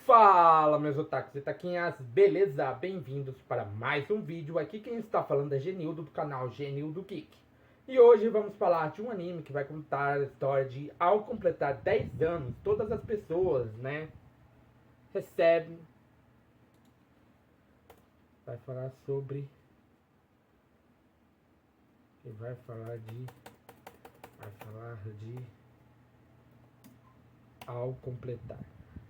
Fala, meus otakus e taquinhas, beleza? Bem-vindos para mais um vídeo. Aqui quem está falando é Genildo, do canal Genildo Geek. E hoje vamos falar de um anime que vai contar a história de, ao completar 10 anos, todas as pessoas, né, recebem... Vai falar sobre... Vai falar de... Ao completar.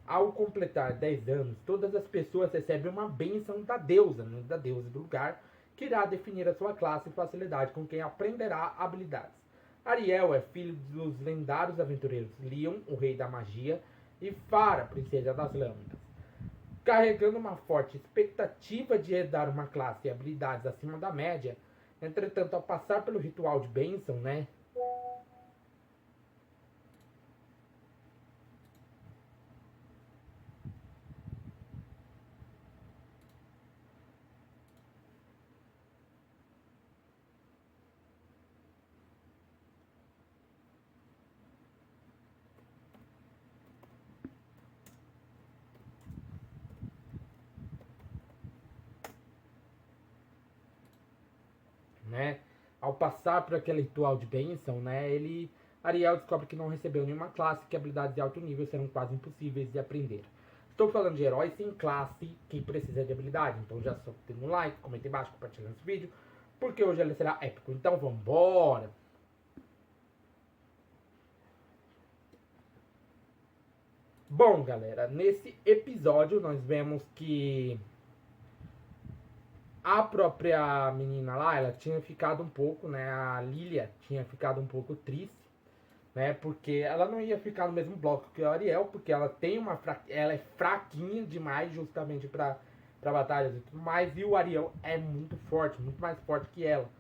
Ao completar 10 anos, todas as pessoas recebem uma bênção da deusa, né, da deusa do lugar, que irá definir a sua classe e facilidade com quem aprenderá habilidades. Ariel é filho dos lendários aventureiros Leon, o rei da magia, e Farah, princesa das lâminas. Carregando uma forte expectativa de herdar uma classe e habilidades acima da média, entretanto, ao passar pelo ritual de bênção, né, né? Ao passar por aquele ritual de bênção, né, Ariel descobre que não recebeu nenhuma classe, que habilidades de alto nível serão quase impossíveis de aprender. Estou falando de heróis sem classe que precisa de habilidade, então já só tem um like, comenta embaixo, compartilha esse vídeo, porque hoje ele será épico. Então vambora! Bom, galera, nesse episódio nós vemos que a própria menina lá, ela tinha ficado um pouco, né, a Lilia tinha ficado um pouco triste, né, porque ela não ia ficar no mesmo bloco que a Ariel, porque ela tem ela é fraquinha demais justamente para batalhas e tudo mais, e o Ariel é muito forte, muito mais forte que ela.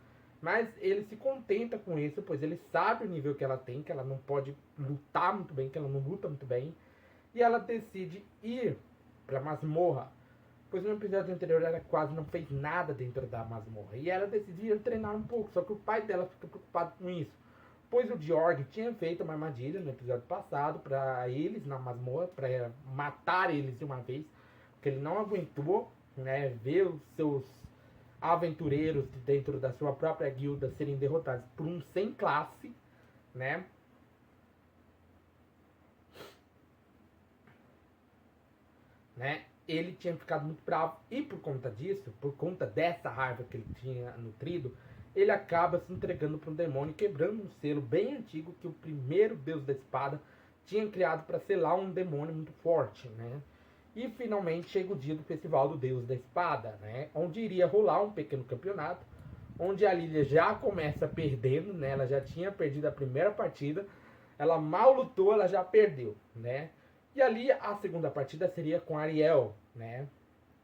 Mas ele se contenta com isso, pois ele sabe o nível que ela tem, que ela não pode lutar muito bem, que ela não luta muito bem, e ela decide ir para masmorra, pois no episódio anterior ela quase não fez nada dentro da masmorra. E ela decidiu treinar um pouco, só que o pai dela fica preocupado com isso. Pois o Georg tinha feito uma armadilha no episódio passado para eles na masmorra, para matar eles de uma vez. Porque ele não aguentou, né, ver os seus aventureiros dentro da sua própria guilda serem derrotados por um sem classe, né? Ele tinha ficado muito bravo e por conta disso, por conta dessa raiva que ele tinha nutrido, ele acaba se entregando para um demônio, quebrando um selo bem antigo que o primeiro deus da espada tinha criado para selar um demônio muito forte, né? E finalmente chega o dia do festival do deus da espada, né? Onde iria rolar um pequeno campeonato, onde a Lilia já começa perdendo, né? Ela já tinha perdido a primeira partida, ela mal lutou, ela já perdeu, né? E ali a segunda partida seria com Ariel, né?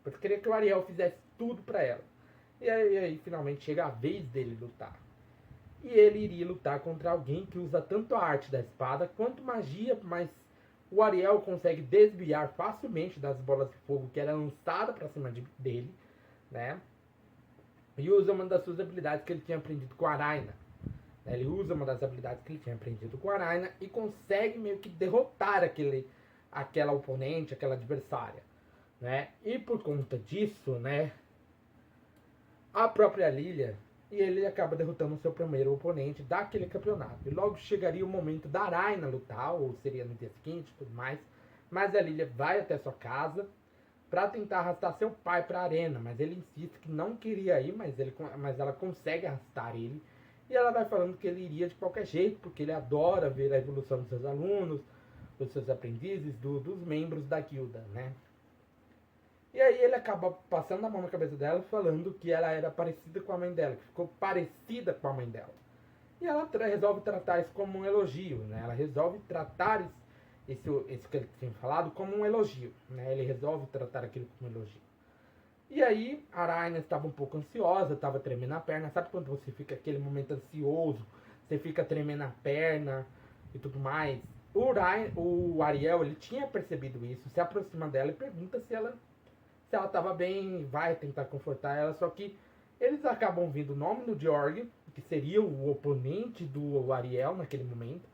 Porque queria que o Ariel fizesse tudo para ela. E aí finalmente chega a vez dele lutar. E ele iria lutar contra alguém que usa tanto a arte da espada quanto magia, mas o Ariel consegue desviar facilmente das bolas de fogo que era lançada para cima dele, né? E usa uma das suas habilidades que ele tinha aprendido com a Araina. Ele usa uma das habilidades que ele tinha aprendido com a Araina e consegue meio que derrotar aquela oponente, aquela adversária, né? E por conta disso, né, a própria Lilia, e ele acaba derrotando o seu primeiro oponente daquele campeonato. E logo chegaria o momento da Araina lutar, ou seria no dia seguinte e tudo mais. Mas a Lilia vai até sua casa para tentar arrastar seu pai para a arena, mas ele insiste que não queria ir, mas ela consegue arrastar ele. E ela vai falando que ele iria de qualquer jeito, porque ele adora ver a evolução dos seus alunos, dos seus aprendizes, dos membros da guilda, né? E aí ele acaba passando a mão na cabeça dela, falando que ela era parecida com a mãe dela, que ficou parecida com a mãe dela. E ela resolve tratar isso como um elogio, né? Ela resolve tratar isso que ele tinha falado como um elogio, né? Ele resolve tratar aquilo como um elogio. E aí a Araina estava um pouco ansiosa, estava tremendo a perna. Sabe quando você fica aquele momento ansioso, você fica tremendo a perna e tudo mais? O Ariel, ele tinha percebido isso, se aproxima dela e pergunta se ela estava bem, vai tentar confortar ela, só que eles acabam vindo o nome do Georg, que seria o oponente do Ariel naquele momento,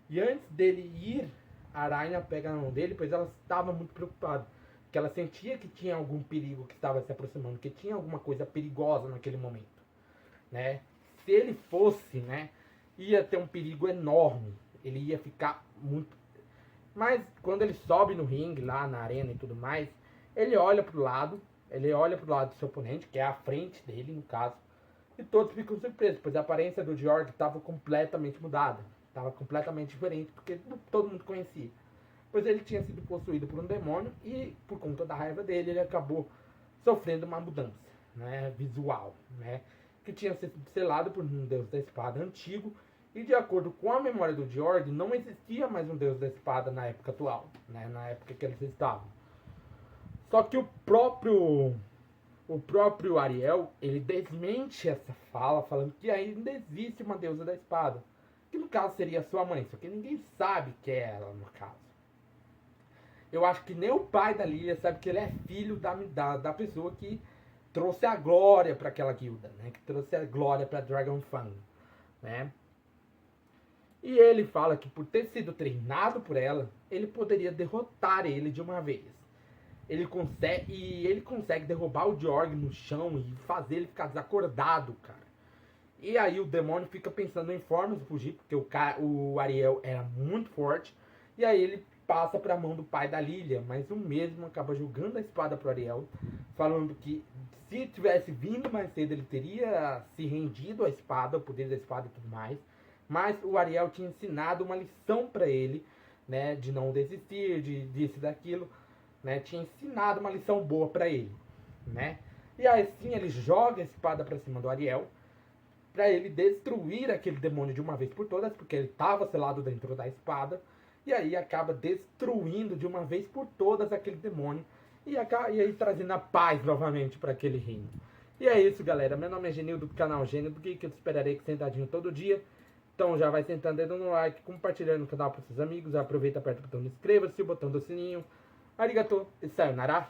e antes dele ir, a Araina pega na mão dele, pois ela estava muito preocupada, que ela sentia que tinha algum perigo que estava se aproximando, que tinha alguma coisa perigosa naquele momento, né? Se ele fosse, né, ia ter um perigo enorme, ele ia ficar muito... Mas quando ele sobe no ringue, lá na arena e tudo mais, ele olha pro lado, do seu oponente, que é a frente dele, no caso, e todos ficam surpresos, pois a aparência do George estava completamente mudada, estava completamente diferente, porque todo mundo conhecia. Pois ele tinha sido possuído por um demônio e, por conta da raiva dele, ele acabou sofrendo uma mudança, né, visual, né, que tinha sido selado por um deus da espada antigo. E de acordo com a memória do George, não existia mais um deus da espada na época atual, né, na época que eles estavam. Só que o próprio Ariel, ele desmente essa fala, falando que ainda existe uma deusa da espada, que no caso seria sua mãe, só que ninguém sabe que é ela, no caso. Eu acho que nem o pai da Lilia sabe que ele é filho da pessoa que trouxe a glória para aquela guilda, né? Que trouxe a glória para Dragon Fang, né? E ele fala que por ter sido treinado por ela, ele poderia derrotar ele de uma vez. Ele consegue derrubar o Georg no chão e fazer ele ficar desacordado, cara. E aí o demônio fica pensando em formas de fugir, porque o Ariel era muito forte. E aí ele passa para a mão do pai da Lilia, mas o mesmo acaba jogando a espada pro Ariel, falando que se tivesse vindo mais cedo ele teria se rendido à espada, ao poder da espada e tudo mais. Mas o Ariel tinha ensinado uma lição para ele, né, de não desistir, disso e daquilo, né, tinha ensinado uma lição boa para ele, né. E aí sim ele joga a espada para cima do Ariel, para ele destruir aquele demônio de uma vez por todas, porque ele estava selado dentro da espada. E aí acaba destruindo de uma vez por todas aquele demônio. E aí trazendo a paz novamente para aquele reino. E é isso, galera. Meu nome é Genil, do canal Gênio do Geek. Eu te esperarei aqui sentadinho todo dia. Então já vai sentando, dedo no like, compartilhando o canal para seus amigos. Aproveita, aperta o botão de inscreva-se, o botão do sininho. Arigato e sayonara.